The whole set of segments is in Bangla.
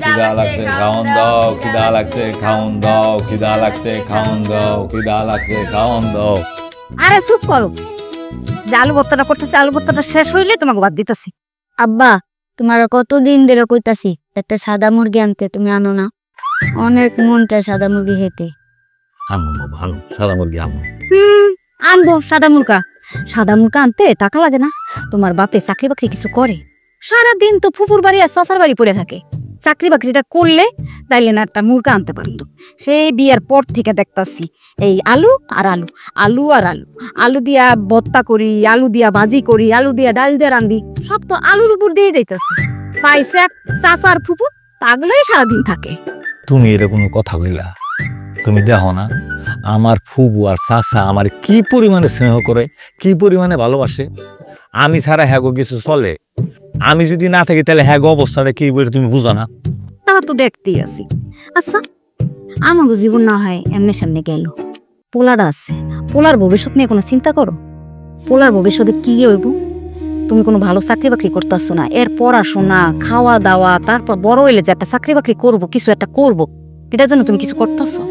খিদা লাগছে খাওন দাও, খিদা লাগছে খাওন দাও, খিদা লাগছে খাওন দাও, খিদা লাগছে খাওন দাও। আরে চুপ করো, যে আলু ভর্তাটা করতেছে আলু ভর্তাটা শেষ হইলে তোমাকে বাদ দিতেছি। আব্বা তোমার কতদিন ধরে কইতাছি একটা সাদা মুরগি আনতে, তুমি আনো না। অনেক মন চায় সাদা মুরগি খেতে। আনো ভালো সাদা মুরগি আনো। আনবো সাদা মুরগা। সাদা মুরগা আনতে টাকা লাগে না? তোমার বাপে চাকরি বাকরি কিছু করে? সারাদিন তো ফুফুর বাড়ি আর চাচার বাড়ি পড়ে থাকে। চাকরি বাকরিটা করলে তাইলে না একটা মুরগা আনতে পারতো। সেই বিয়ার পর থেকে দেখতাছি এই আলু আর আলু, আলু আর আলু, আলু দিয়া ভর্তা করি, আলু দিয়া ভাজি করি, আলু দিয়া ডাল দিয়ে রান্ধি, সব তো আলুর উপর দিয়ে যাইতেছে। পাইছে এক চাচার ফুফু, তাগুলোই সারাদিন থাকে। তুমি এটা কোনো কথা কইলা? তুমি দেখো না আমার ফুবু আর চাচা আমার কি পরিমাণে স্নেহ করে, কি পরিমাণে ভালোবাসে। আমি ছাড়া হ্যাগো কিছু চলে? আমি যদি না থাকি তাহলে হ্যাগো অবস্থাটা কি বলে তুমি বুঝো না? তা তো দেখতেই আছি। আচ্ছা আমার জীবন না হয় এমনি সামনে গেল, পোলাটা আছে, পোলার ভবিষ্যৎ নিয়ে কোনো চিন্তা করো? পোলার ভবিষ্যতে কি হইব? তুমি কোনো ভালো চাকরি বাকরি করতেছো না, এর পড়াশোনা খাওয়া দাওয়া, তারপর বড় হইলে যে একটা চাকরি বাকরি করবো, কিছু একটা করবো, এটার জন্য তুমি কিছু করতেছো?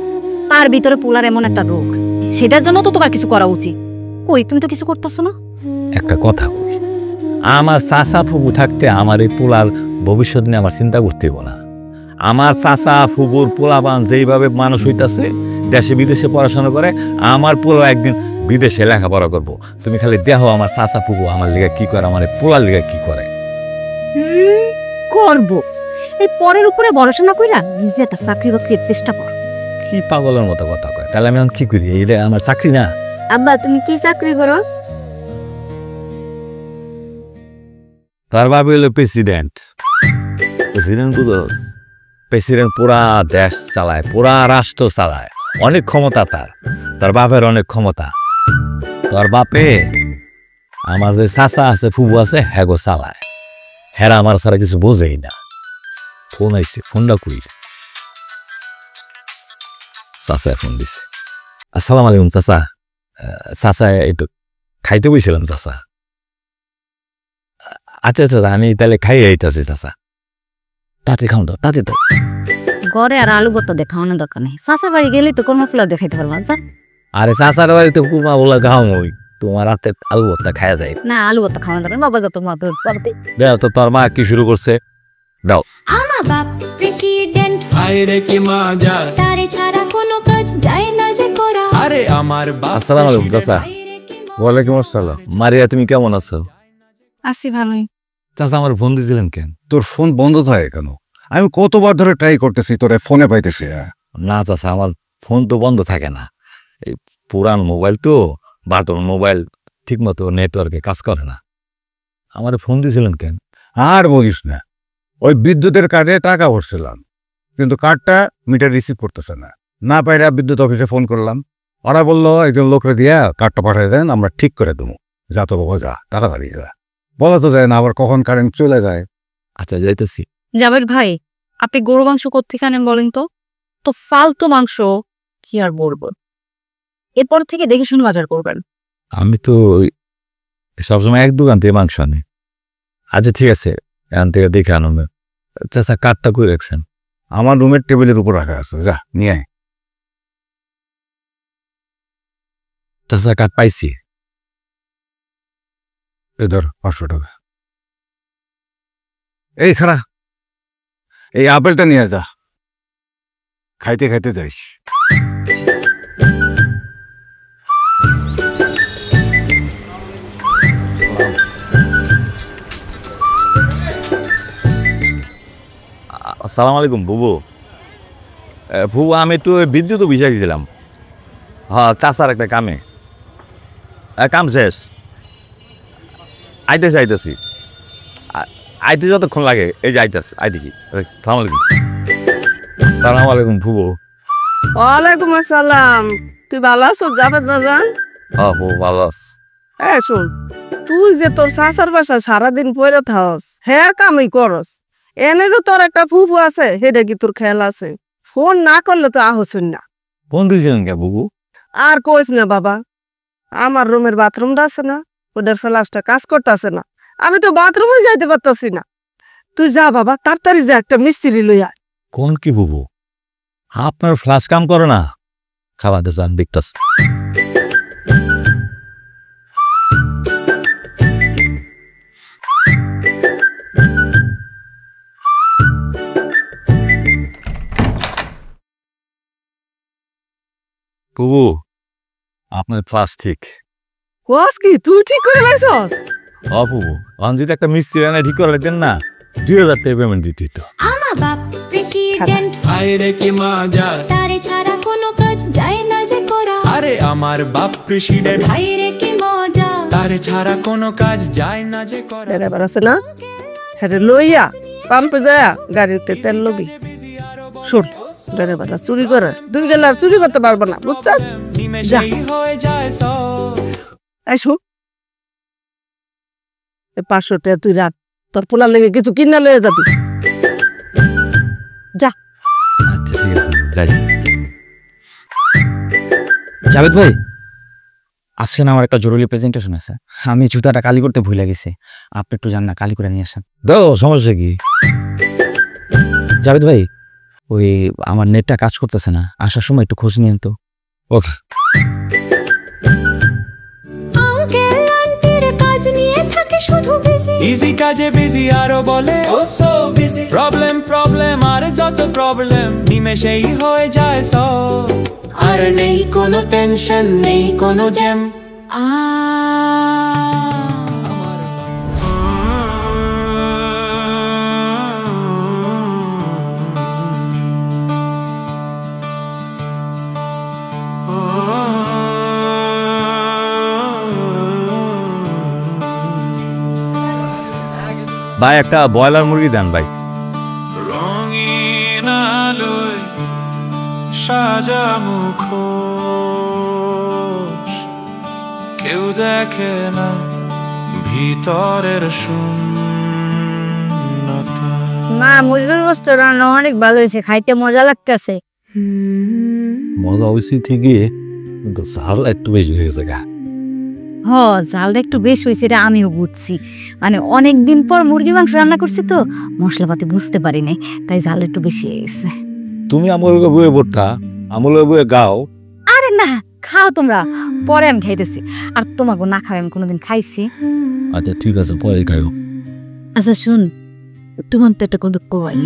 তার ভিতরে পোলার এমন একটা রোগ, সেটার জন্য তো তোমার কিছু করা উচিত। কই তুমি তো কিছু করতেছো না। একটা কথা বলি, আমার চাচা ফুবু থাকতে আমার এই পোলার ভবিষ্যৎ নিয়ে আমার চিন্তা করতে হইব না। আমার চাচা ফুবুর পোলাবান যেইভাবে মানুষ হইতাছে, দেশে বিদেশে পড়াশোনা করে, আমার পোলা একদিন বিদেশে লেখাপড়া করবো। তুমি খালি দেখো আমার চাচা ফুবু আমার লিগা কি করে, আমার পোলার লিগা কি করে। করবো, এই পরের উপরে ভরসা না কইরা নিজে একটা চাকরি বাকরির চেষ্টা করো। কি পাগলের মতো কথা কয়? তাহলে আমি এখন কি করি? এইটা আমার চাকরি না? আব্বা তুমি কি চাকরি করো? তার বাবা হলো প্রেসিডেন্ট। প্রেসিডেন্ট বুঝোস? প্রেসিডেন্ট পুরা দেশ চালায়, পুরা রাষ্ট্র চালায়, অনেক ক্ষমতা তার। তার বাপের অনেক ক্ষমতা। তোর বাপে আমার যে চাচা আছে ফুবু আছে হ্যাগো চালায়। হেরা আমার ছাড়া কিছু বোঝেই না। ফোন আইছে, ফোনটা কই? চাচা ফোন দিছে। আসসালামু আলাইকুম চাচা। চাচা একটু খাইতে বসছিলাম চাচা। আচ্ছা আচ্ছা আমি তাহলে খাই আইতাছি চাচা। তাতে খাও তো, তাতে তো ঘরে আর আলু ভর্তা দেখানো দরকার নেই, চাচার বাড়ি গেলে তো কর্ম ফুলা দেখাইতে পারবো। আচ্ছা আরে চাচার বাড়িতে কুরমা বলা খাও ওই তোমার হাতে আলু ভর্তা খাওয়া যায় না, আলু ভর্তা খাওয়ানো দরকার বাবা, যত মা তোর বাড়িতে দাও তো। তোর মা কি শুরু করছে? দাও। আমার বাপ প্রেসিডেন্ট, আরে কি মজা, তারে ছাড়া কোনো কাজ যায় না যে করা। আরে আমার বাপ। আসসালামু আলাইকুম চাচা। ওয়ালাইকুম আসসালাম। মারিয়া তুমি কেমন আছো? আছি ভালোই। চাচা আমার ফোন দিয়েছিলেন কেন? তোর ফোন বন্ধ থাকে কেন? আমি কতবার ধরে ট্রাই করতেছি, তোরে ফোনে পাইতেছি। না চাচা আমার ফোন তো বন্ধ থাকে না, এই পুরান মোবাইল তো, বাটন মোবাইল, ঠিক মতো নেটওয়ার্কে কাজ করে না। আমার ফোন দিয়েছিলেন কেন? আর বলিস না, ওই বিদ্যুতের কার্ডে টাকা ভরছিলাম, কিন্তু কার্ডটা মিটার রিসিভ করতেছে না। না পাইরা বিদ্যুৎ অফিসে ফোন করলাম, ওরা বললো একজন লোকরে দিয়া কার্ডটা পাঠিয়ে দেন, আমরা ঠিক করে দেবো। যা তো বাবা যা, তাড়াতাড়ি যা। বলা তো যায় না আবার কখন কারেন্ট চলে যায়। আচ্ছা যাইতেছি। জাবেদ ভাই আপনি গরু মাংস কোত্থেকে আনেন বলেন তো? তো ফালতু মাংস কি আর বলবো, এরপর থেকে দেখে শুনে বাজার করবেন। আমি তো সবসময় এক দোকান থেকে মাংস আনি। আচ্ছা ঠিক আছে, এখান থেকে দেখে আনো। চাচা কার্ডটা করে রাখছেন? আমার রুমের টেবিলের উপর রাখা আছে, যা নিয়ে আয়। চাচা কার্ড পাইছি। এ ধর 500 টাকা। এই খারা, এই আপেলটা নিয়ে যা, খাইতে খাইতে যাইস। আসসালামু আলাইকুম বুবু। বুবু আমি একটু বিদ্যুৎ অফিসে গেছিলাম। হ্যাঁ চাচার একটা কামে, কাম শেষ। আইতেছি আইতেছি আইতে যতক্ষণ লাগে, এই যে আইতেছি আইতেছি। সালাম আলাইকুম। সালাম আলাইকুম বুবু। ওয়ালাইকুম আসসালাম। তুই ভালো আছো জাবেদ বাজান? হ্যাঁ বুবু ভালো আছি। শোন, তুই যে তোর চাচার বাসা সারাদিন পড়ে থাকস, হ্যাঁ কামই করস, এনে যে তোর একটা ফুফু আছে সেটা কি তোর খেয়াল আছে? ফোন না করলে তো আহসুন না। ফোন দিয়েছিলেন কে বুবু? আর কইস না বাবা, আমার রুমের বাথরুমটা আছে না, ওটার ফ্লাশটা কাজ করতেছে না, আমি তো বাথরুমে যাইতে পারতাছি না। তুই যা বাবা, তাড়াতাড়ি যা, একটা মিস্ত্রি লই আয়। কোন কি বুবু আপনার ফ্লাশ কাম করে না খাবার দেন দেখতাস বুবু আপনার ফ্লাশ ঠিক কোয়াস কি তুই ঠিক করে লাইছস? বুবু আমি যদি একটা মিস্ত্রি এনে ঠিক করে দেন না 2000 টাকা পেমেন্ট দিতে তো আমার বাপ প্রেসিডেন্ট হায় রে কি মজা তারে ছাড়া কোনো কাজ যায় না যে করা আরে আমার বাপ প্রেসিডেন্ট হায় রে কি মজা তারে ছাড়া কোনো কাজ যায় না যে করা ড্রাইভার আছে না হেরে লইয়া পাম্পে যায় গাড়িতে তেল লবি শুন ড্রাইভারটা চুরি করে তুই গেলে আর চুরি করতে পারবো না বুঝছস? নিমেষেই হয়ে যায় সব এই শুন 500 টাকা তুই রাখ তোর পোলার লেগে কিছু কিনা লয়ে যাবি যা। আচ্ছা ঠিক আছে যাই জাভেদ ভাই আজকে না আমার একটা জরুরি প্রেজেন্টেশন আছে আমি জুতাটা কালি করতে ভুলে গেছি আপনি একটু যান না কালি করে নিয়ে আসেন দাও সমস্যা কি জাভেদ ভাই ওই আমার নেটটা কাজ করতেছে না আসার সময় একটু খোঁজ নিয়েন তো ওকে আঙ্কেল আন্টির কাজ নিয়ে থাকে শুধু বিজি ইজি কাজে বিজি আরো বলে ও সো বিজি প্রবলেম আর যত প্রবলেম নিমেষেই হয়ে যায় সব আর নেই কোনো টেনশন নেই কোনো জ্যাম ভাই একটা ব্রয়লার মুরগি দেন ভাই রঙিন আলোয় সাজা মুখোশ কেউ দেখে না ভিতরের শূন্যতা মা মুরগির বস্তু রান্না অনেক ভালো হয়েছে খাইতে মজা লাগতেছে মজা হয়েছে ঠিকই কিন্তু ঝাল একটু বেশি হয়ে গেছে গা জালটা একটু বেশ হয়েছে এটা আমিও বুঝছি মানে অনেক দিন পর মুরগি মাংস রান্না করছি তো মশলাপাতি বুঝতে পারি নাই তাই জাল একটু বেশি হয়ে গেছে তুমি আমার বয়ে পড়তা আমার বয়ে গাও আরে না খাও তোমরা পরে আমি খাইতেছি আর তোমাকে না খাও আমি কোনোদিন খাইছি আচ্ছা ঠিক আছে পরে খাইও আচ্ছা শুন তোমার তো একটা কোনো কই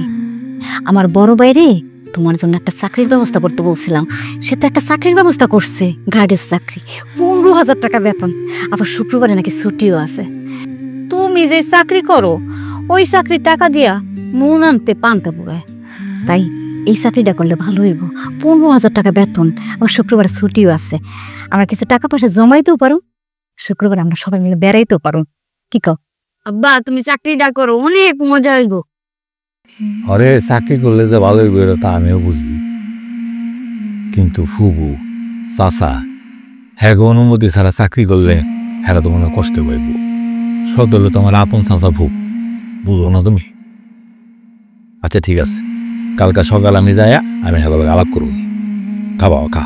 আমার বড় বাইরে তোমার জন্য একটা চাকরির ব্যবস্থা করতে বলছিলাম সে তো একটা চাকরির ব্যবস্থা করছে গার্ডের চাকরি 15,000 টাকা বেতন আবার শুক্রবারে নাকি ছুটিও আছে তুমি যে চাকরি করো ওই চাকরির টাকা দিয়া নুন আনতে পান্তা পুরায় তাই এই চাকরিটা করলে ভালো হইব 15,000 টাকা বেতন আবার শুক্রবারে ছুটিও আছে আমরা কিছু টাকা পয়সা জমাইতেও পারো শুক্রবার আমরা সবাই মিলে বেড়াইতেও পারো কি কও আব্বা তুমি চাকরিটা করো অনেক মজা হইব আরে চাকরি করলে যে ভালো হইব এটা তা আমিও বুঝি কিন্তু ফুবু চাচা হ্যাঁ অনুমতি ছাড়া চাকরি করলে হ্যাঁ তো মনে কষ্ট পাইব সব হলে তোমার আপন চাচা ফুব বুঝো না তুমি আচ্ছা ঠিক আছে কালকে সকাল আমি যাই আমি হ্যাঁ আলাপ করব খাবা খা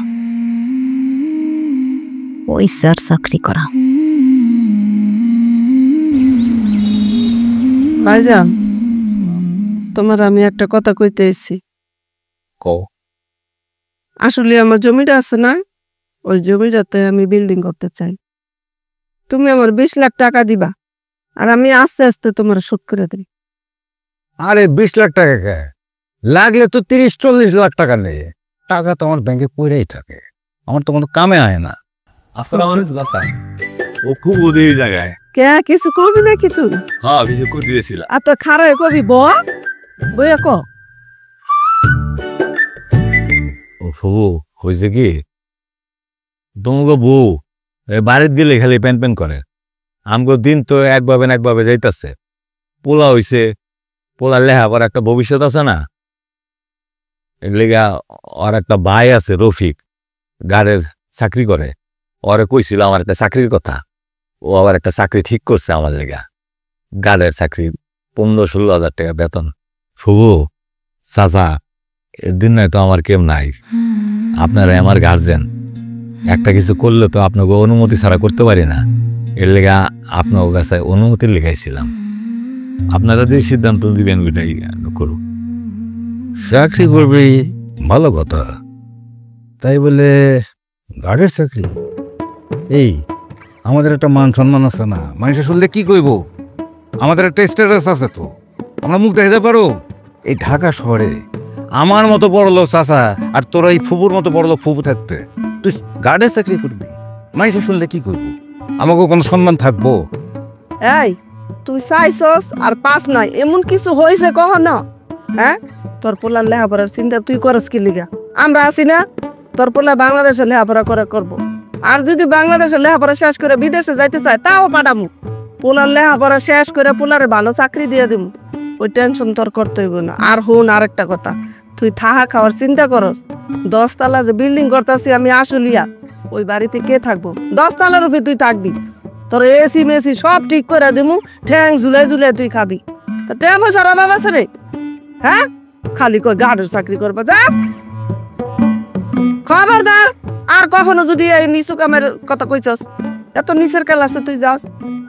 ওই স্যার চাকরি করা ভাইজান তোমার আমি একটা কথা কইতে এসেছি কও আসলে আমার জমিটা আছে না ওই জমিটাতে আমি বিল্ডিং করতে চাই তুমি আমার 20 লাখ টাকা দিবা আর আমি আস্তে আস্তে তোমার শোধ করে দেব আরে 20 লাখ টাকা কে লাগলে তো 30-40 লাখ টাকা নেই টাকা তো আমার ব্যাংকে পড়েই থাকে আমার তো কোনো কামে আয় না আসসালামু আলাইকুম চাচা ও খুব ওদের জায়গায় কে কিছু কবি নাকি তুই হ্যাঁ কিছু করে দিয়েছিল আর তো খারাপ কবি বইয়া ক ও ফুবু হয়েছে কি তোমাকে বউ বাড়িতে গেলে খালি প্যান প্যান করে আমগো দিন তো একভাবে যাইতাছে পোলা হইছে পোলার লেহা আবার একটা ভবিষ্যৎ আছে না এগুলিগা আর একটা ভাই আছে রফিক গাড়ির চাকরি করে ওরে কইছিল আমার একটা চাকরির কথা ও আবার একটা চাকরি ঠিক করছে আমার লেগা গাড়ির চাকরি 15-16 হাজার টাকা বেতন ফুবু চাচা এদিন নাই তো আমার কেম নাই আপনারা আমার গার্জেন একটা কিছু করলে তো আপনাকে অনুমতি ছাড়া করতে পারি না এর লেগা আপনার কাছে অনুমতি লেগাইছিলাম আপনারা যে সিদ্ধান্ত দিবেন ওইটাই করুন চাকরি করবি ভালো কথা, তাই বলে গার্ডের চাকরি? এই আমাদের একটা মান সম্মান আছে না? মানুষের শুনলে কি কইব? আমাদের একটা স্ট্যাটাস আছে তো, আমরা মুখ দেখাতে পারো। এই ঢাকা শহরে আমার মতো বড় লোক চাচা আর তোরা এই ফুপুর মতো বড় লোক ফুপু থাকতে তুই গার্ডের চাকরি করবি, মানুষের শুনলে কি করব? আমাকে কোনো সম্মান থাকবো? এই তুই চাইছস আর পাস নাই, এমন কিছু হয়েছে কখনো? হ্যাঁ, তোর পোলার লেখাপড়ার চিন্তা তুই করস কি লিগা? আমরা আছি না, তোর পোলা বাংলাদেশে লেখাপড়া করবো। আর যদি বাংলাদেশে লেখাপড়া শেষ করে বিদেশে যাইতে চায় তাও পাঠামু। পোলার লেখাপড়া শেষ করে পোলারে ভালো চাকরি দিয়ে দিব, ওই টেনশন তোর করতে হইব না। আর হুন আরেকটা কথা, তুই থাকা খাওয়ার চিন্তা করস? 10 তলা যে বিল্ডিং করতেছি আমি আসলিয়া, ওই বাড়িতে কে থাকবো? 10 তলার উপরে তুই থাকবি, তোর এসি মেসি সব ঠিক করে দিমু, ঠ্যাং ঝুলে ঝুলে তুই খাবি। তা টেমো সারা বাবা রে, হ্যাঁ? খালি কই গার্ডের চাকরি করবা যা। খবরদার আর কখনো যদি এই নিচু কামের কথা কইছস, এত নিচের ক্লাসে তুই যাস।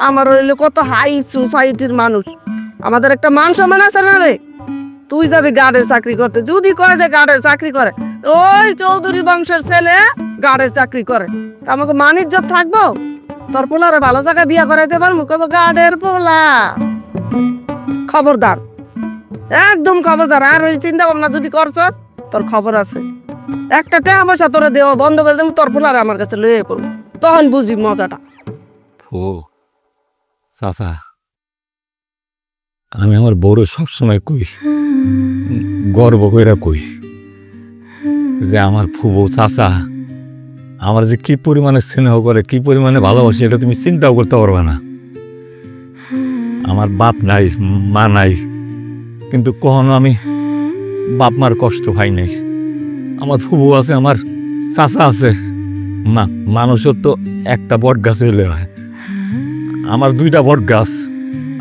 আমার হইলে কত হাই সোসাইটির মানুষ, আমাদের একটা মান সম্মান আছে না রে? তুই যাবি গার্ডের চাকরি করতে, যদি কয় যে গার্ডের চাকরি করে, ওই চৌধুরী বংশের ছেলে গার্ডের চাকরি করে, আমাকে মান ইজ্জত থাকবো? তোর পোলারে ভালো জায়গায় বিয়া করাইতে পারবো? কব গার্ডের পোলা। খবরদার, একদম খবরদার। আর ওই চিন্তা ভাবনা যদি করছস, তোর খবর আছে। একটা টাকা পয়সা তোরা দেওয়া বন্ধ করে দেবো, তোর পোলারে আমার কাছে লয়ে পড়বো, তখন বুঝবি মজাটা। ও চাচা, আমি আমার বউরে সবসময় কই, গর্ব কইরা কই যে আমার ফুবু চাচা আমার যে কি পরিমাণে স্নেহ করে, কি পরিমাণে ভালোবাসে, এটা তুমি চিন্তাও করতে পারবে না। আমার বাপ নাই, মা নাই, কিন্তু কখনো আমি বাপ মার কষ্ট পাই নাই। আমার ফুবু আছে, আমার চাচা আছে। মানুষের তো একটা বট গাছ হইলে হয়, আমার 2টা বট গাছ,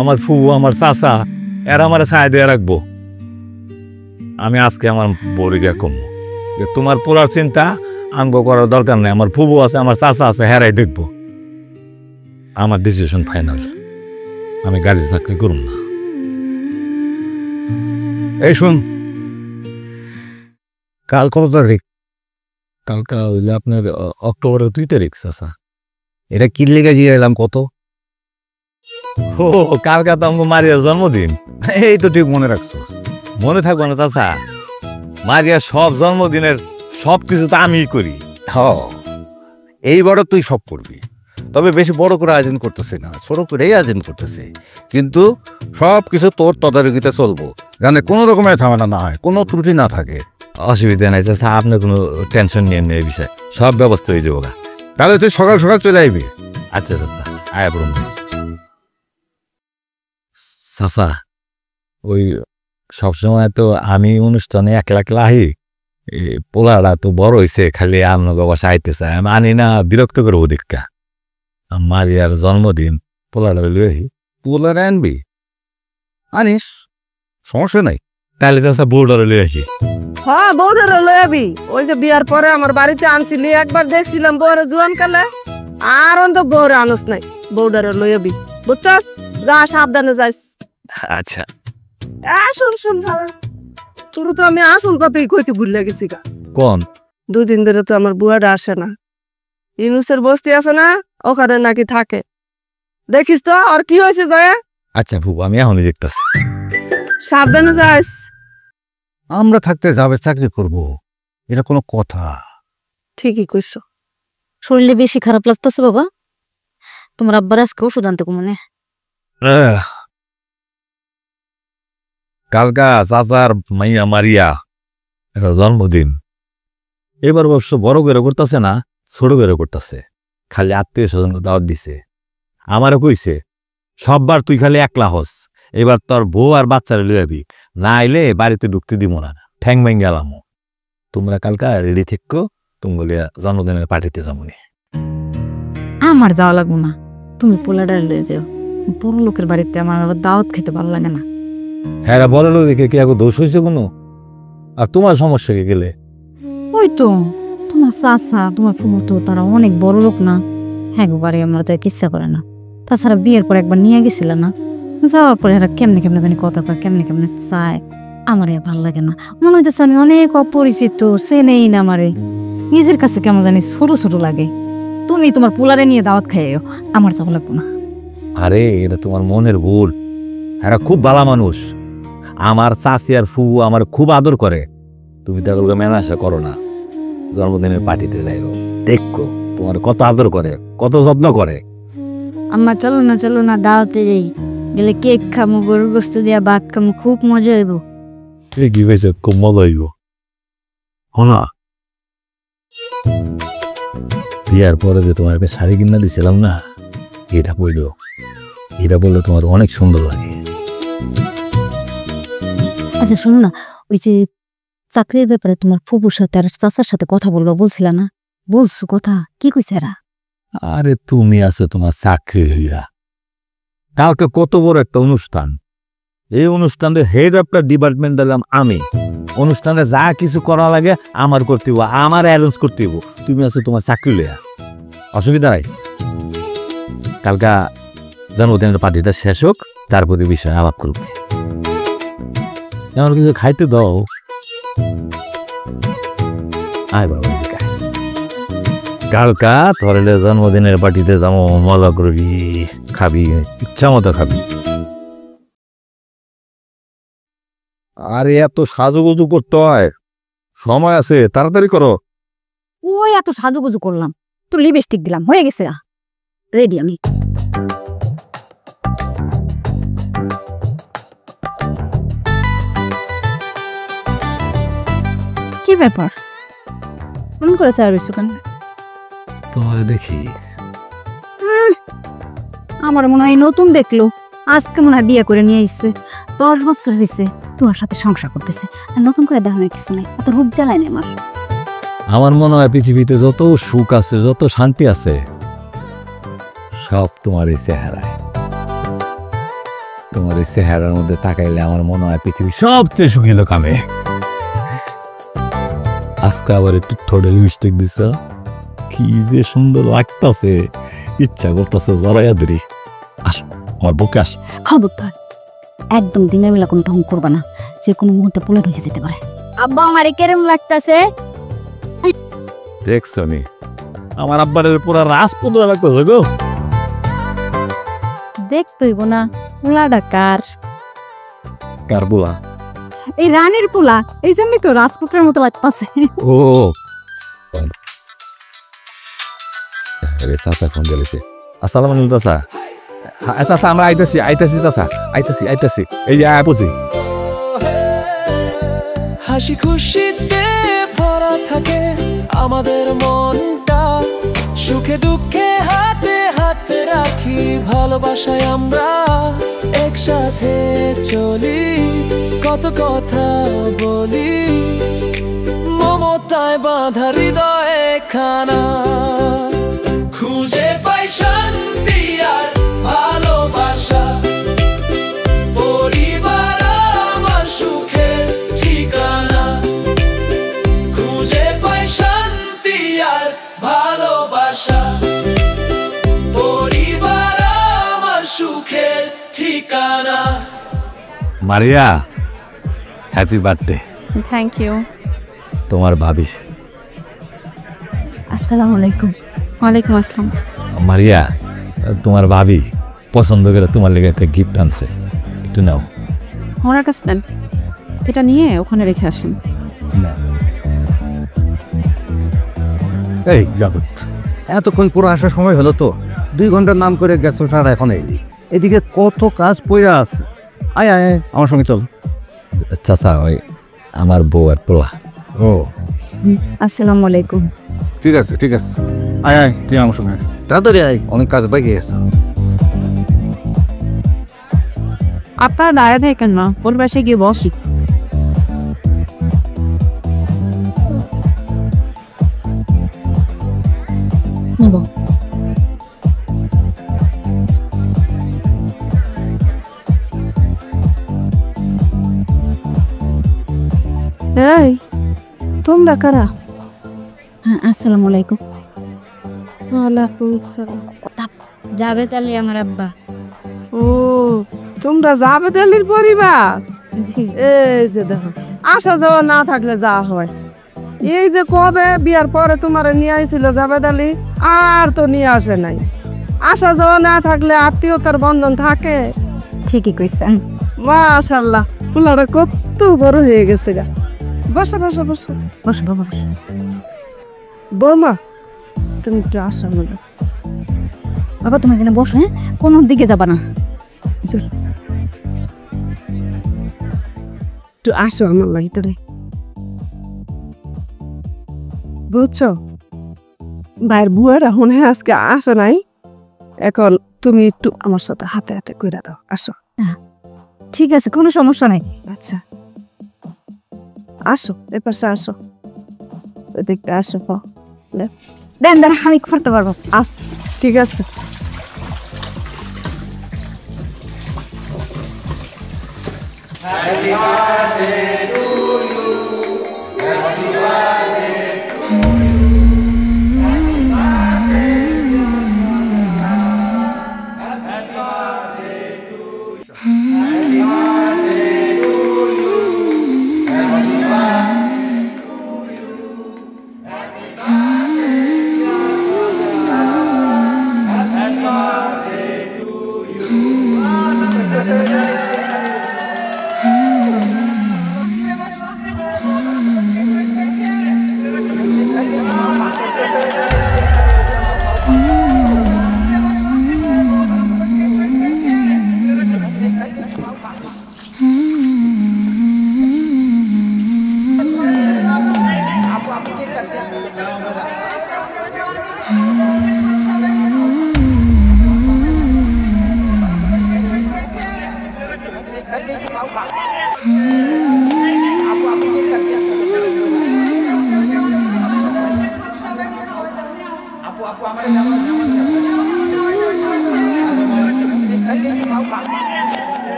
আমার ফুবু আমার চাচা, এরা আমার ছায়া দিয়ে রাখবো। আমি আজকে আমার বউরিকে কমবো যে তোমার পোলার চিন্তা আনবো করার দরকার নেই, আমার ফুবু আছে, আমার চাচা আছে, হেরাই দেখবো। আমার ডিসিশন ফাইনাল, আমি গাড়ির চাকরি করুন না। এই শুন, কাল কত তারিখ? কালকা হইলে আপনার অক্টোবরের 2 তারিখ চাচা। এটা কি লেগে দিয়ে এলাম কত? ও কালকা তো আমার মারিয়ার জন্মদিন। এই তো ঠিক মনে রাখছো। মনে থাকবো না চাচা? মারিয়ার সব জন্মদিনের সব কিছু তো আমিই করি। এইবারও তুই সব করবি, তবে বেশি বড় করে আয়োজন করতেছি না, ছোট করেই আয়োজন করতেছি, কিন্তু সব কিছু তোর তদারকিতে চলবো, জানে কোনো রকমের ঝামেলা না হয়, কোনো ত্রুটি না থাকে। অসুবিধা নাই চাচা, আপনি কোনো টেনশন নিয়েন না, এই বিষয়ে সব ব্যবস্থা হয়ে যাবো। তাহলে তুই সকাল সকাল চলে আইবি। আচ্ছা চাচা, আয়া পড়ুন। চাচা, ওই সবসময় তো আমি অনুষ্ঠানে একলা একলা আহি, পোলারা তো বড় হয়েছে, খালি আপনাকে বাসা আইতে চায়, আমি আনি না, বিরক্ত করবো দীক্ষা। মারিয়ার জন্মদিন, পোলারা লই আহি। পোলারে আনবি? আনিস, সমস্যা নাই। তাহলে চাচা বউডারে লই আহি। হ্যাঁ, বউডারে লই আবি। ওই যে বিয়ার পরে আমার বাড়িতে আনছিলি, একবার দেখছিলাম বউরে জোয়ান কালে, আর অন্ত বউরে আনস নাই। বউডারে লই আবি, বুঝছস? যা, সাবধানে যাইস। আচ্ছা। শুন, তোর তো আমি আসল কথাই কইতে ভুলে গেছি গা। কোন? 2 দিন ধরে তো আমার বুয়াটা আসে না। ইউনুসের বস্তি আছে না, ওখানে নাকি থাকে। দেখিস তো আর কি হয়েছে যায়। আচ্ছা ফুবু, আমি এখনই দেখতেছি। সাবধানে যাইস। আমরা থাকতে যাবে চাকরি করব, এটা কোনো কথা? ঠিকই কইছো। শরীরে বেশি খারাপ লাগতেছে বাবা? তোমার আব্বার আজকে ওষুধ আনতে কমনে? কালকা চাচার মাইয়া মারিয়া একটা জন্মদিন, এবার অবশ্য বড় করে করতেছে না, ছোট করে করতেছে, খালি আত্মীয় স্বজনকে দাওয়াত দিছে। আমারও কইছে সববার তুই খালি একলা হস, এবার তোর বউ আর বাচ্চারা লই যাবি, না আইলে বাড়িতে ঢুকতে দিব না, ঠ্যাং ভেঙে গেলাম। তোমরা কালকা রেডি থেকো, তুমি জন্মদিনের পার্টিতে যাবনি। আমার যাওয়া লাগবো না, তুমি পোলাডার লয়ে যাও। বড় লোকের বাড়িতে আমার আবার দাওয়াত খেতে ভালো লাগে না। হ্যাঁ, বড় লোক দেখে কি আগে দোষ হয়েছে কোনো? আর তোমার সমস্যা কি গেলে? ওই তো তোমার চাচা, তোমার ফুফু তো তারা অনেক বড় লোক না, একবারে আমার যাই ইচ্ছা করে না। তাছাড়া বিয়ের পর একবার নিয়ে গেছিল না, যাওয়ার পরে এরা কেমনে কেমনে জানি কথা কয়, কেমনে কেমনে চায়, আমার আর ভাল লাগে না, মনে হইতেছে আমি অনেক অপরিচিত, চেনেই না আমারে। নিজের কাছে কেমন জানি ছোট ছোট লাগে। তুমি তোমার পোলারে নিয়ে দাওয়াত খাইও, আমার যাওয়া লাগবো না। আরে এটা তোমার মনের ভুল, এরা খুব ভালো মানুষ। আমার চাচি আর ফু আমার খুব আদর করে। তুমি তো এগুলোকে মেলামেশা করো না, জন্মদিনের পার্টিতে যাইও, দেখো তোমার কত আদর করে, কত যত্ন করে। আম্মা চলো না দাওয়াতে যাই, গেলে কেক খামু, গরুর গোস্ত দিয়া ভাত খামু, খুব মজা হইব। কি হয়েছে? খুব মজা হইব। হনা বিয়ার পরে যে তোমার একটা শাড়ি কিনা দিছিলাম না, এটা পইলো, এটা বললে তোমার অনেক সুন্দর লাগে। আচ্ছা শোনো না, ওই যে চাকরির ব্যাপারে তোমার ফুপুর সাথে আর চাচার সাথে কথা বলবা বলছিলা না, বলছো কথা? কি কইছে এরা? আরে তুমি আছো তোমার চাকরি হইয়া, কালকে কত বড় একটা অনুষ্ঠান, এই অনুষ্ঠানের হেড অফ দ্য ডিপার্টমেন্ট দিলাম আমি। অনুষ্ঠানে যা কিছু করা লাগে আমার করতে হইব, আমার অ্যারেঞ্জ করতে হইব। তুমি আছো তোমার চাকরি লইয়া, অসুবিধা নাই। কালকা জন্মদিনের পার্টিটা শেষ হোক, তারপরে বিষয়ে আলাপ করবে। এমন কিছু খাইতে দাও। আয় বাবা, কালকা তোর জন্মদিনের পার্টিতে যাবো, মজা করবি, খাবি, ইচ্ছা মতো খাবি। আরে এত সাজুগুজু করতে হয়? সময় আছে, তাড়াতাড়ি করো। ওই এত সাজুগুজু করলাম, তো লিপস্টিক দিলাম, হয়ে গেছে, রেডি আমি। কি ব্যাপার, ফোন করে চাইছো কেন? তোমার দেখি আমার মনে হয় নতুন দেখলো, আজকে মনে হয় বিয়ে করে নিয়ে আসছে। 10 বছর হয়েছে তোমার সাথে সংসার করতেছে, আর নতুন করে দেখানোর কিছু নাই, এত রূপ জ্বালায় না আমার। আমার মনে হয় পৃথিবীতে যত সুখ আছে, যত শান্তি আছে, সব তোমার এই চেহারায়। তোমার এই চেহারার মধ্যে তাকাইলে আমার মনে হয় পৃথিবী সবচেয়ে সুখী লোক আমি। আজকে আবার একটু থোড়ে লিপস্টিক দিছ, কি যে সুন্দর লাগতেছে, ইচ্ছা করতেছে জড়াইয়া ধরি। আসো আমার বুকে, আসো। খবরদার একদম দিনের বেলা কোনো ঢং করবা না, যে কোনো মুহূর্তে পলে ঢুকে যেতে পারে। আব্বা আমারে কেরম লাগতাছে? দেখছো নি আমার আব্বারের পুরা রাজপুত্র লাগতেছে গো। দেখতইব না, পোলাটা কার? কার পোলা? এই রানীর পোলা, এই জন্যই তো রাজপুত্রের মতো লাগতেছে। ও চাচা ফোন দিয়েছে। আসসালামু আলাইকুম চাচা। চাচা আমরা আইতাছি চাচা, আইতাছি, এই যে বুঝি। হাসি খুশিতে ভরা থাকে আমাদের মনটা, সুখে দুঃখে হাতে হাতে রাখি, ভালোবাসায় আমরা একসাথে চলি, কত কথা বলি, মমতায় বাঁধা হৃদয়ে খানা, খুঁজে পাই শান্তি আর ভালোবাসা, পরিবার আমার সুখের ঠিকানা, খুঁজে পাই শান্তি আর ভালোবাসা, পরিবার আমার সুখের ঠিকানা। Maria, happy birthday. Thank you. তোমার ভাবি। আসসালামু আলাইকুম। ওয়ালাইকুম আসসালাম। মারিয়া, তোমার ভাবি পছন্দ করে তোমার লেগে একটা গিফট আনছে, একটু নাও। ওনার কাছে দেন, এটা নিয়ে ওখানে রেখে আসুন। এই জগৎ, এতক্ষণ পুরো আসার সময় হলো তো, 2 ঘন্টার নাম করে গেছো, সারা এখন এলি। এদিকে কত কাজ পড়ে আছে। আয় আয় আয়, আমার সঙ্গে চল। চাচা ওই আমার বউ আর পোলা। ও আসসালামু আলাইকুম। ঠিক আছে আয় আয়, তুই আমার সঙ্গে তাড়াতাড়ি আয়, অনেক কাজ বাকি আছে। আপনারা দাঁড়িয়ে থাকেন না, ওর পাশে গিয়ে বসি। নিব এই তোমরা কারা? হ্যাঁ আসসালামু আলাইকুম। ওয়ালাইকুম সালাম। যাবে তাহলে আমার আব্বা। ও তোমরা জাবেদ আলীর পরিবার? এই যে দেখো আসা যাওয়া না থাকলে যা হয়। এই যে কবে বিয়ার পরে তোমার নিয়ে আইছিল জাবেদ আলী, আর তো নিয়ে আসে নাই। আসা যাওয়া না থাকলে আত্মীয়তার বন্ধন থাকে। ঠিকই কইছেন। মাশাআল্লাহ, পোলাটা কত বড় হয়ে গেছে গা। বসো বসো বসো বসো বাবা বসো। বৌমা তুমি একটু আসো আমাদের। বাবা তুমি এখানে বসো, হ্যাঁ, কোনো দিকে যাবা না। একটু আসো আমার ভিতরে। বুঝছো ভাইয়ের বুয়ারা মনে হয় আজকে আসে নাই, এখন তুমি একটু আমার সাথে হাতে হাতে কইরা দাও। আসো। ঠিক আছে, কোনো সমস্যা নাই। আচ্ছা আসো, এ পাশে আসো, এদিকে আসো। দেন দেন, আমি করতে পারবো। আচ্ছা ঠিক আছে।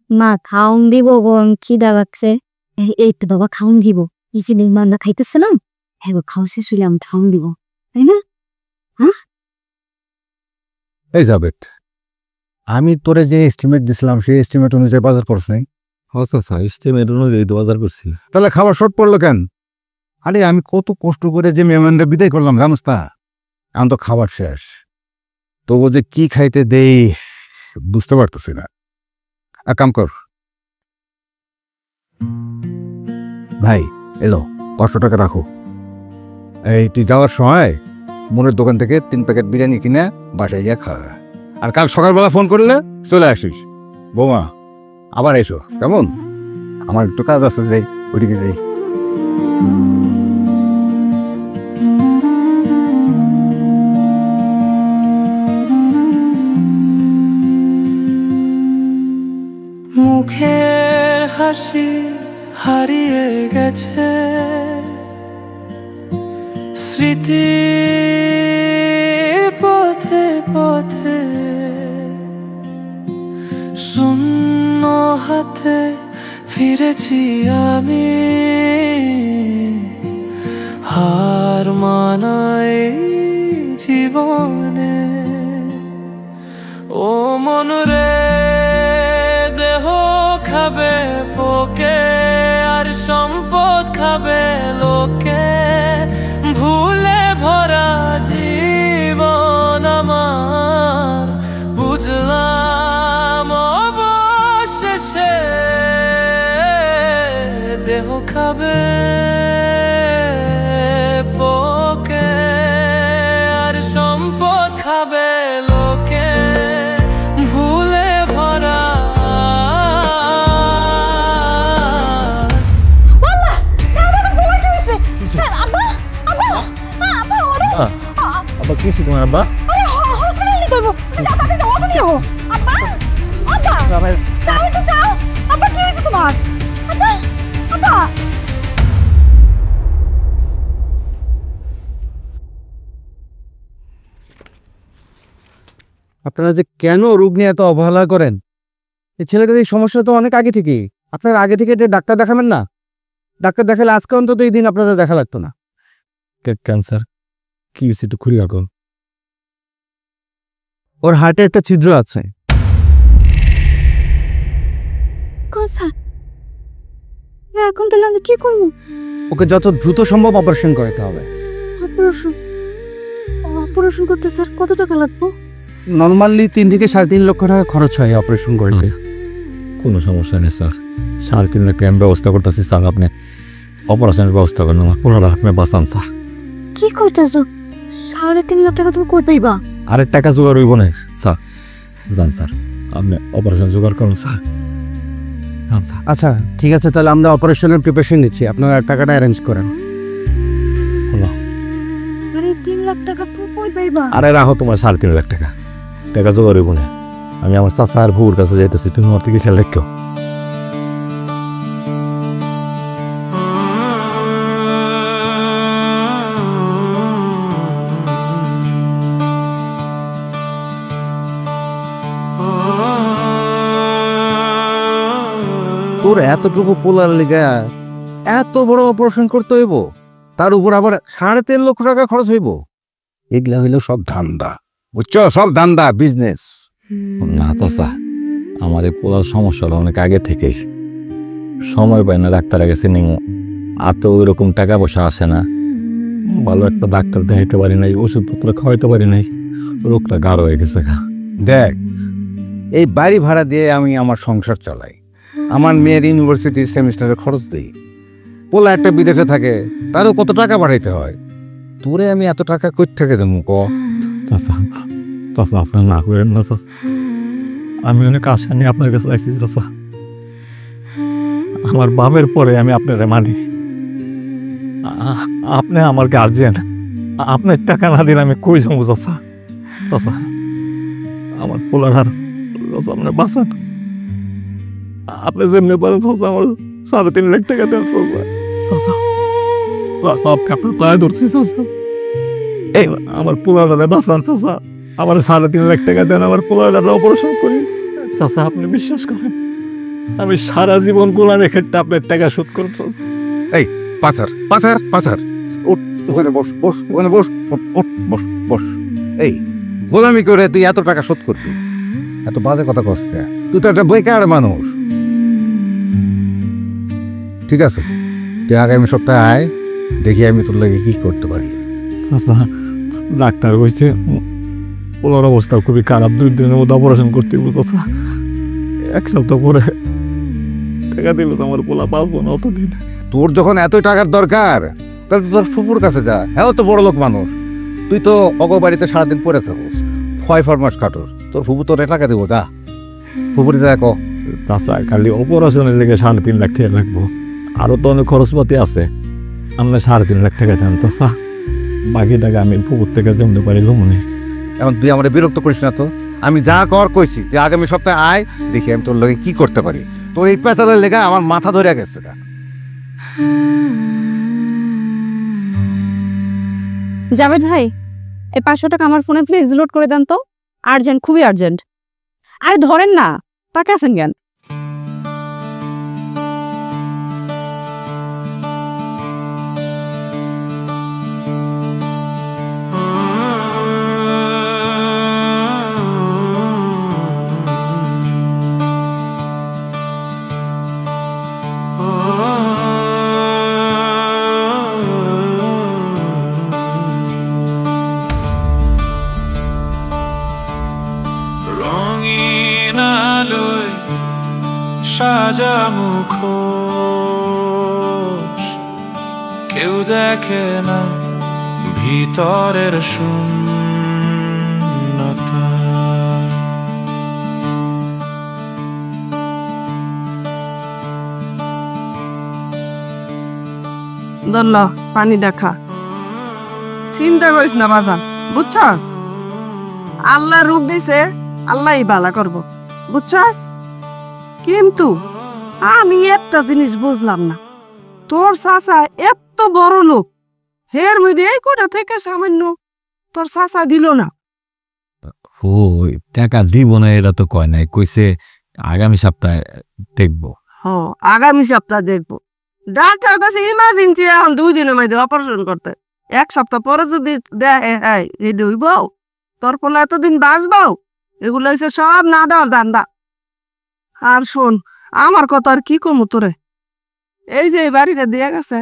মা খাওন দিব গো, খিদা লাগছে। এই তো বাবা খাওন দিব, ইসি নির্মাণ না খাইতেছে না, হ্যাঁ খাওয়া শেষ হইলে আমি খাওন দিব, তাই না? এই জাবেদ, আমি তোরে যে এস্টিমেট দিছিলাম সেই এস্টিমেট অনুযায়ী বাজার করছ নাই? আচ্ছা এস্টিমেট অনুযায়ী তো বাজার করছি। তাহলে খাবার শর্ট পড়লো কেন? আরে আমি কত কষ্ট করে যে মেহমানরা বিদায় করলাম জানোস তা? এখন তো খাবার শেষ, তবু যে কি খাইতে দেই বুঝতে পারতেছি না। এক কাম কর ভাই, এলো 500 টাকা রাখো। এই তুই যাওয়ার সময় মনের দোকান থেকে 3 প্যাকেট বিরিয়ানি কিনে বাসায় গিয়ে খা, আর কাল সকালবেলা ফোন করলে চলে আসিস। বৌমা আবার এসো, কেমন? আমার একটু কাজ আছে, যাই ওইদিকে যাই। মুখের হাসি হারিয়ে গেছে, স্মৃতি পথে পথে, শূন্য হাতে ফিরেছি আমি, হার মানাই জীবনে। ও মন রে, দেহ খাবে পোকে আর সম্পদ খাবে লোকে, ভুলে ভরা জীবন আমার, বুঝলাম অবশেষে দেহ খাবে পোকে আর সম্পদ খাবে লোকে, ভুলে ভরা। আব্বা কি হয়েছে তোমার? আব্বা তোমার আপনারা যে কেন রোগ নিয়ে এত অবহেলা করেন? এই ছেলেটার এই সমস্যা তো অনেক আগে থেকেই। আপনারা আগে থেকে এটা ডাক্তার দেখাবেন না? ডাক্তার দেখালে আজকে অন্তত এই দিন আপনাদের দেখা লাগতো না। ক্যান্সার কি হয়েছে একটু খুলি এখন। ওর হার্টে একটা ছিদ্র আছে। এখন তাহলে আমি কি করবো? ওকে যত দ্রুত সম্ভব অপারেশন করাতে হবে। অপারেশন করতে স্যার কত টাকা লাগবে? নর্মালি 3 থেকে 3.5 লক্ষ টাকা খরচ হয় অপারেশন করলে। কোনো সমস্যা নেই স্যার, 3.5 লাখ টাকা ব্যবস্থা করতেছি স্যার। আপনি অপারেশনের ব্যবস্থা করেন, আমার পুরোটা আপনি বাঁচান স্যার। কি করতেছো? 3.5 লাখ টাকা তুমি কই পাইবা? আরে টাকা জোগাড় হইব না স্যার। যান স্যার, আপনি অপারেশন জোগাড় করুন স্যার। যান স্যার। আচ্ছা ঠিক আছে, তাহলে আমরা অপারেশনের প্রিপারেশন নিচ্ছি, আপনারা টাকাটা অ্যারেঞ্জ করেন। আরে 3 লাখ টাকা তুমি কই পাইবা? আরে রাখো তোমার 3.5 লাখ টাকা, টাকা জোগাড় হইব না। আমি আমার চাচা আর বউর কাছে যাইতেছি, তুমি আমার থেকে খেয়াল রেখো। তোর এতটুকু পোলার লেগে এত বড় অপারেশন করতে হইব, তার উপর আবার 3.5 লক্ষ টাকা খরচ হইব। এগুলা হইল সব ধান্দা, বুঝছো? সব ধান্দা, বিজনেস। না চাচা, আমার এই পোলার সমস্যা হলো অনেক আগে থেকেই। সময় পাই না ডাক্তারের কাছে নিয়ে, আর তো ওই রকম টাকা পয়সা আসে না। ভালো একটা ডাক্তার দেখাইতে পারি নাই, ওষুধপত্র খাওয়াইতে পারি নাই, রোগটা গাঢ় হয়ে গেছে। দেখ, এই বাড়ি ভাড়া দিয়ে আমি আমার সংসার চালাই, আমার মেয়ের ইউনিভার্সিটির সেমিস্টারের খরচ দিই। পোলা একটা বিদেশে থাকে, তারও কত টাকা পাঠাইতে হয়। তোরে আমি এত টাকা কই থেকে দেবো ক? চাচা চাচা, আপনার না করেন না চাচা, আমি অনেক আশা নিয়ে আপনার কাছে আসছি চাচা। আমার বাপের পরে আমি আপনারে মানি, আপনি আমার গার্জিয়ান। আপনার টাকা না দিলে আমি কই যাবো চাচা? চাচা আমার পোলার আর চাচা আপনার বাঁচান। আপনি যেমনি পারেন চাচা, আমার 3.5 লাখ টাকা দেন চাচা। চাচা আপনি আপনার পায়ে ধরছি চাচা, এই আমার পোলারে বাঁচান চাচা। আমার 3.5 লাখ টাকা দেন, আমার পোলারে অপারেশন করি। চাচা আপনি বিশ্বাস করেন, আমি সারা জীবন গোলামের ক্ষেত্রে আপনার টাকা শোধ করব চাচা। এই পাচার পাচার পাচার, উঠ ওখানে বস, বস ওখানে বস, উঠ বস বস। এই গোলামি করে তুই এত টাকা শোধ করবি? এত বাজে কথা কষ্ট, তুই তো একটা বেকার মানুষ। ঠিক আছে, তুই আগামী সপ্তাহে আয়, দেখি আমি তোর লাগে কি করতে পারি। চাচা ডাক্তার কইছে ওনার অবস্থা খুবই খারাপ, 2 দিনের মধ্যে অপারেশন করতে হবে চাচা। 1 সপ্তাহ পরে টাকা দিলে তো আমার পোলা বাঁচবো না অতদিন। তোর যখন এত টাকার দরকার, তাহলে তোর ফুপুর কাছে যা, হ্যাঁ তো বড় লোক মানুষ। তুই তো অগ বাড়িতে সারাদিন পরে থাকিস, 6 মাস কাটোস, তোর ফুপু তোর টাকা দেবো, যা ফুপুরি যা ক। চাচা খালি অপারেশনের লেগে 3.5 লাখ টাকা লাগবো, আরও তো অনেক খরচপাতি আছে। আমরা 3.5 লাখ টাকা দেন চাচা, বাকি টাকা আমি ফুপুর থেকে যেমনি পারি মনে। এখন তুই আমার বিরক্ত করিস না তো, আমি যা কর কইছি, তুই আগামী সপ্তাহে আয়, দেখি আমি তোর লগে কি করতে পারি। তোর এই পেঁচালের লেগে আমার মাথা ধরে গেছে। জাভেদ ভাই, এই 500 টাকা আমার ফোনে প্লিজ লোড করে দেন তো, আর্জেন্ট, খুবই আর্জেন্ট। আরে ধরেন না, টাকা আছেন জ্ঞান। সাজা মুখোশ, কেউ দেখে না ভিতরের শূন্যতা। দল্লা পানি দেখা, চিন্তা করিস না বাজান, বুঝছস? আল্লাহ রূপ দিছে, আল্লাহই বালা করব, বুঝছস? কিন্তু আমি একটা জিনিস বুঝলাম না, তোর চাচা এত বড় লোক, হের মধ্যে এই কোটা থেকে সামান্য তোর চাচা দিল না। ও টাকা দিব না এটা তো কয় নাই, কইছে আগামী সপ্তাহে দেখবো। আগামী সপ্তাহ দেখবো। ডাক্তার কাছে ইমার্জেন্সি এখন 2 দিনের মধ্যে অপারেশন করতে, 1 সপ্তাহ পরে যদি দেয় রেডি হইব, তোর পোলা এতদিন বাঁচবো? এগুলো হচ্ছে সব না দেওয়ার দান্দা। আর শোন, আমার কথা আর কি কমু তোরে, এই যে এই বাড়িটা দিয়ে গেছে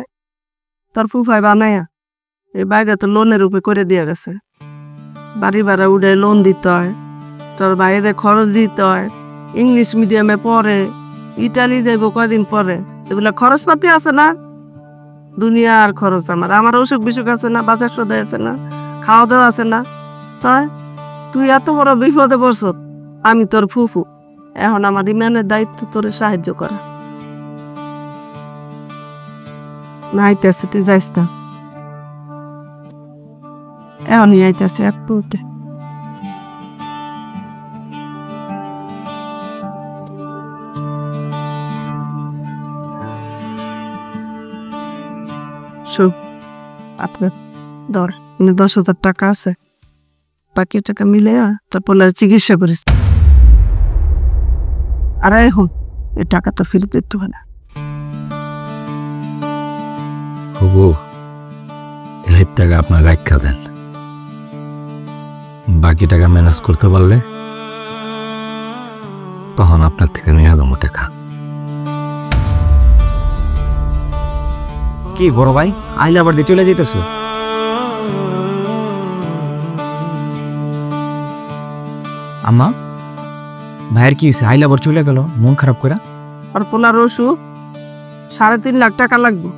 তোর ফুফাই বানাইয়া, এই বাড়িটা তো লোনের উপরে করে দিয়ে গেছে। বাড়ি ভাড়া উঠে লোন দিতে হয়, তোর বাইরে খরচ দিতে হয়, ইংলিশ মিডিয়ামে পড়ে, ইটালি যাইব কয়দিন পরে, এগুলা খরচপাতি আছে না, দুনিয়ার খরচ। আমার অসুখ বিসুখ আছে না, বাজার সদাই আছে না, খাওয়া দাওয়া আছে না। তাই তুই এত বড় বিপদে পড়ছ, আমি তোর ফুফু, এখন আমার ইমানের দায়িত্ব তোরে সাহায্য করা। নাইতেছে, তুই যাইস না, এখনই আইতেছে এক মুহূর্তে। আপনার ধর 10,000 টাকা আছে, বাকি টাকা মিলে তারপর চিকিৎসা করিস। আর এখন এই টাকা তো ফেরত দিতে হবে না। এই টাকা আপনার রাখা দেন, বাকি টাকা ম্যানেজ করতে পারলে তখন আপনার থেকে নিয়ে যাবো টাকা। কি বড় ভাই, আইলে আবার দিয়ে চলে যেতেছো? আম্মা, ভাইয়ের কি হয়েছে? আইলে আবার চলে গেল মন খারাপ করে। আর পোলার ওষুধ 3.5 লাখ টাকা লাগবে,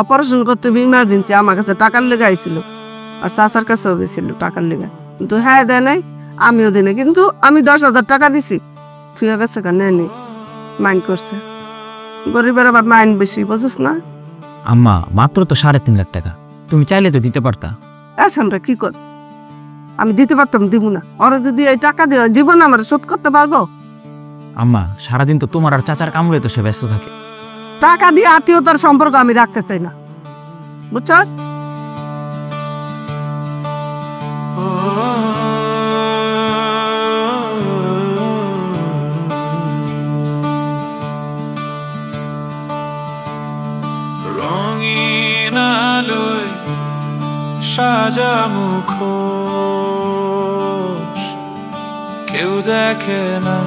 অপারেশন করতে ইমার্জেন্সি, আমার কাছে টাকার লেগে আইছিল, আর চাচার কাছেও গেছিল টাকার লেগে, কিন্তু হ্যাঁ দেয় নাই, আমিও দিই নাই, কিন্তু আমি 10,000 টাকা দিছি, ঠিক আছে কেন নেয়নি, মাইন্ড করছে। গরিবের আবার মাইন্ড বেশি, বুঝিস না? আম্মা, মাত্র তো 3.5 লাখ টাকা, তুমি চাইলে তো দিতে পারতা। আমরা কি কর, আমি দিতে পারতাম, দিব না। ওরা যদি এই টাকা দিয়ে জীবন আমার শোধ করতে পারবো? আম্মা, সারাদিন তো তোমার আর চাচার কামড়ে তো সে ব্যস্ত থাকে। টাকা দিয়ে আত্মীয়তার সম্পর্ক আমি রাখতে চাই না, বুঝছস? রঙিন আলোয় সাজা মুখোশ, কেউ দেখে না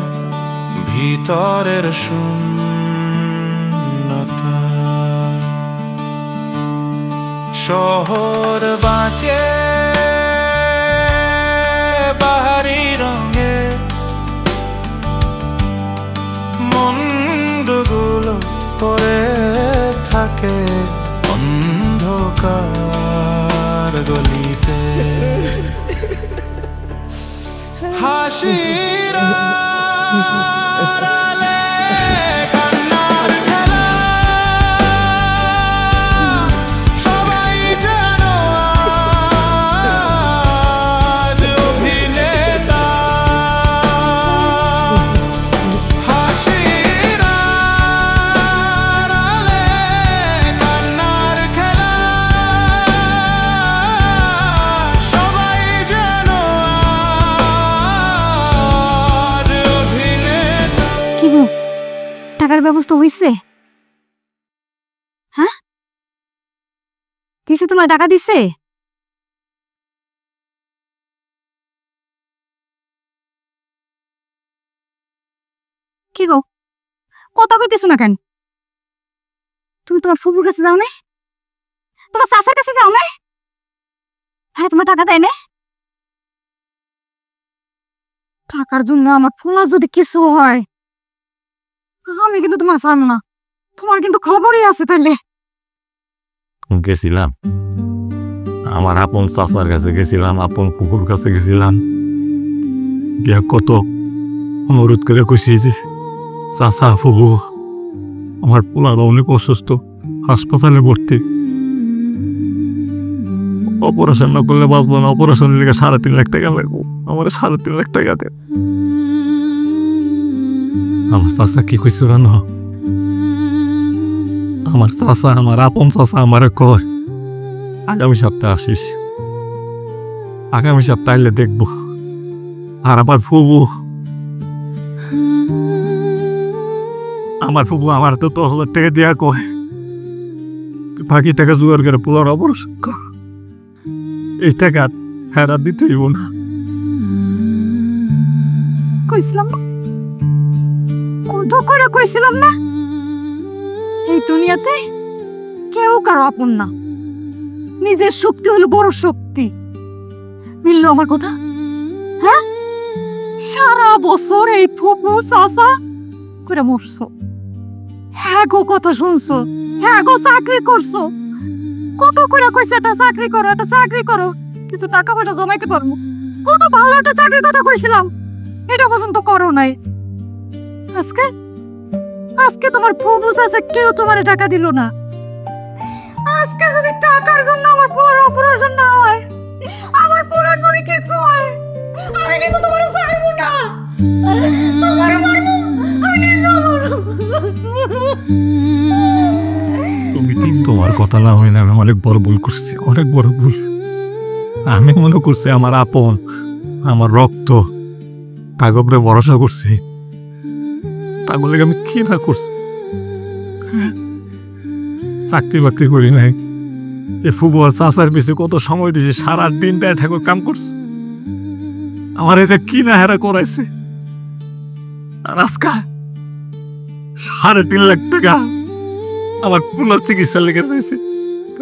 ভিতরের শূন্যতা। শহর বাঁচে বাহারি রঙে, মন্ডগুলো পরে থাকে অন্ধকার গলিতে। হাসির আড়ালে কান্নার খেলা, সবাই যেন আজ অভিনেতা। হাসির আড়ালে কান্নার খেলা, সবাই যেন আজ অভিনেতা। কি বউ, টাকার ব্যবস্থা হইছে? হ্যাঁ, দিছে, তোমার টাকা দিছে? কি গো, কথা কইতেছো না কেন? তুমি তোমার ফুপুর কাছে যাও না, তোমার চাচার কাছে যাও না? হ্যাঁ, তোমার টাকা দেয় না? টাকার জন্য আমার ফুলা যদি কিছু হয়, আমি কিন্তু তোমার ছাড়বো না, তোমার কিন্তু খবরই আছে। তাইলে গেছিলাম আমার আপন চাচার কাছে, গেছিলাম আপন কুকুর কাছে, গেছিলাম গিয়া কত অনুরোধ করে কইছি যে চাচা ফুবু, আমার পোলারা অনেক অসুস্থ, হাসপাতালে ভর্তি, অপারেশন না করলে বাঁচবো না, অপারেশনের লেগে 3.5 লাখ টাকা লাগবো, আমার 3.5 লাখ টাকা দেন। আমার চাচা কি কইছো কেন? আমার চাচা, আমার আপন চাচা আমারে কয় আগামী সপ্তাহে আসিস, আগামী সপ্তাহে আইলে দেখবো আর আমার ফুবু আমার তো 10,000 টাকা দেয়া কয় বাকি টাকা জোগাড় করে পোলার অপারেশন এই টাকা ফেরত দিতে হইব না। কইছিলাম না, কত করে কইছিলাম না, এই দুনিয়াতে কেউ কারো আপন না, নিজের শক্তি হলো বড় শক্তি। মিললো আমার কথা? হ্যাঁ, সারা বছর এই ফুপু চাচা করে মরছো, হ্যাঁ গো কথা শুনছো, হ্যাঁ গো চাকরি করছো, কত করে কইছে একটা চাকরি করো, একটা চাকরি করো, কিছু টাকা পয়সা জমাইতে পারবো, কত ভালো একটা চাকরির কথা কইছিলাম, এটা পর্যন্ত করো নাই। আজকে আজকে তোমার ফুপু চাচা কেউ তোমার টাকা দিল না। আজকে যদি টাকার জন্য আমার পোলার অপারেশন না হয়, আমার পোলার যদি কিছু হয়, আমি কিন্তু তোমার ছাড়বো না, তোমারও মারবো, আমি নিজেও মারবো। তুমি ঠিক তোমার কথা না হয় না, আমি অনেক বড় ভুল করছি, অনেক বড় ভুল। আমি মনে করছি আমার আপন, আমার রক্ত, তার উপরে ভরসা করছি, তা বলে আমি কি না করছি। চাকরি বাকরি করি নাই, এ ফুবু আর চাচার পিছিয়ে কত সময় দিয়েছে, সারা দিনটায় ঠাকুর কাম করছে, আমার এতে কি না হেরা করাইছে। আর আজকা 3.5 লাখ টাকা আমার পুনর চিকিৎসার লেগে চাইছে,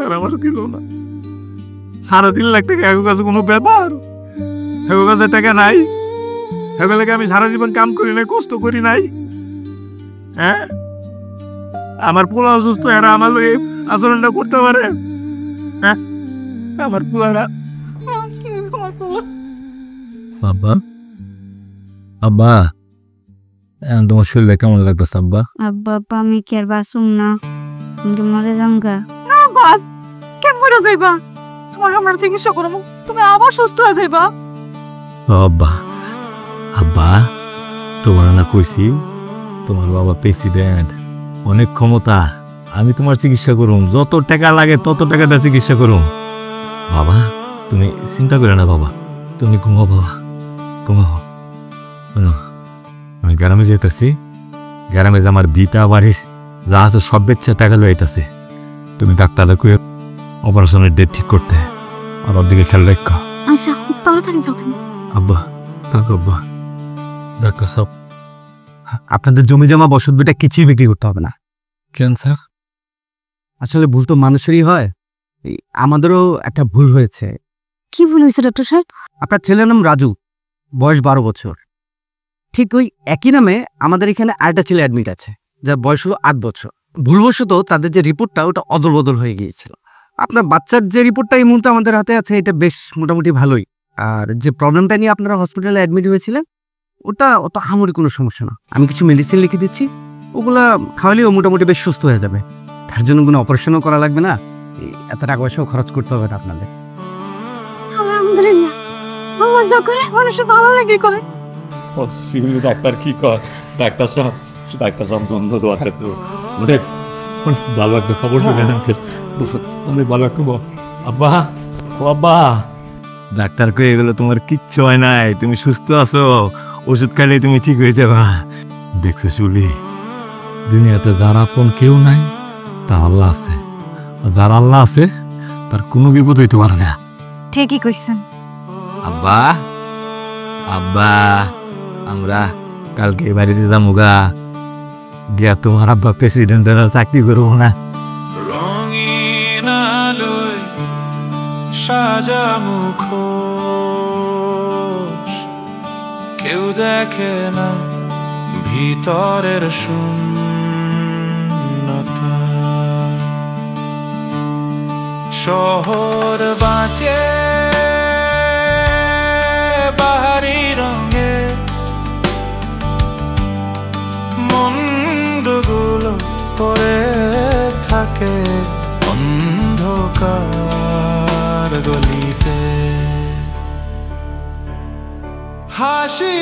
আর আমার দিল না। 3.5 লাখ টাকা এগো কাছে কোনো ব্যাপার? এগো কাছে টাকা নাই, এগো লেগে আমি সারা জীবন কাম করি নাই, কষ্ট করি নাই? হ্যাঁ, আমার পোলা অসুস্থ, এরা আমার লোক আচরণটা করতে পারে? হ্যাঁ, আমার পোলারা। আব্বা, আব্বা, তোমার শরীরে কেমন লাগতেছে আব্বা? আব্বা আমি কি আর বাসুম না, কিন্তু মরে যামগা। না বাস, কেন মরে যাইবা? তোমার আমরা চিকিৎসা করবো, তুমি আবার সুস্থ হয়ে যাইবা। আব্বা, আব্বা, তোমার না কইছি তোমার বাবা প্রেসিডেন্ট, অনেক ক্ষমতা, আমি তোমার চিকিৎসা করুম, যত টাকা লাগে তত টাকা দিয়ে চিকিৎসা করুম। বাবা তুমি চিন্তা করে না বাবা, তুমি ঘুমাও বাবা, ঘুমাও। আমি গ্রামে যেতেছি, গ্রামে যে আমার বিটা বাড়ি যা আছে সব বেচা টাকা লইতেছে, তুমি ডাক্তাররা কই অপারেশনের ডেট ঠিক করতে, আর ওর দিকে খেয়াল রাখো। আচ্ছা, তাড়াতাড়ি যাও তুমি। আব্বা, থাকো আব্বা, ডাক্তার সব আপনাদের জমি জমা বসত বিটা কিছুই বিক্রি করতে হবে না। কেন স্যার? আসলে ভুল তো মানুষেরই হয়, আমাদেরও একটা ভুল হয়েছে। কি ভুল হয়েছে ডক্টর সাহেব? আপনার ছেলের নাম রাজু, বয়স 12 বছর। ঠিক ওই একই নামে আমাদের এখানে আরেকটা ছেলে অ্যাডমিট আছে, যার বয়স হলো 8 বছর। ভুলবশত তাদের যে রিপোর্টটা ওটা অদল বদল হয়ে গিয়েছিল। আপনার বাচ্চার যে রিপোর্টটা এই মুহূর্তে আমাদের হাতে আছে এটা বেশ মোটামুটি ভালোই, আর যে প্রবলেমটা নিয়ে আপনারা হসপিটালে অ্যাডমিট হয়েছিলেন ওটা অত হামরি কোনো সমস্যা না। আমি কিছু মেডিসিন লিখে দিচ্ছি, ওগুলা খাওয়ালেও মোটামুটি বেশ সুস্থ হয়ে যাবে। তার জন্য কোনো অপারেশনও করা লাগবে না, এত টাকা পয়সাও খরচ করতে হবে না আপনাদের। আলহামদুলিল্লাহ, আল্লাহ যা করে মানুষের ভালো লাগে করে। ডাক্তার কি কর? ডাক্তার সাহেব, ডাক্তার সাহেব বন্ধ দোয়াতে তো অনেক ভালো একটা খবর দিলেন আঙ্কেল, অনেক ভালো একটা। আব্বা, ও আব্বা, ডাক্তার কয়ে গেল তোমার কিচ্ছু হয় নাই, তুমি সুস্থ আছো, ওষুধ খাইলে তুমি ঠিক হয়ে যাবা। দেখছো শুলি, দুনিয়াতে যার আপন কেউ নাই তার আল্লাহ আছে, যার আল্লাহ আছে তার কোনো বিপদ হইতে পারে না। ঠিকই কইছেন আব্বা, আব্বা, আমরা কালকে বাড়িতে যামুগা, দিয়া তোমার আব্বা প্রেসিডেন্টের চাকরি করবো না। রঙিন আলোয় সাজা মুখোশ, কেউ দেখে না ভিতরের শূন্যতা। শহর বাঁচে বাহারি রঙে, মন্ডগুলো পড়ে থাকে অন্ধকার গলিতে। হাসি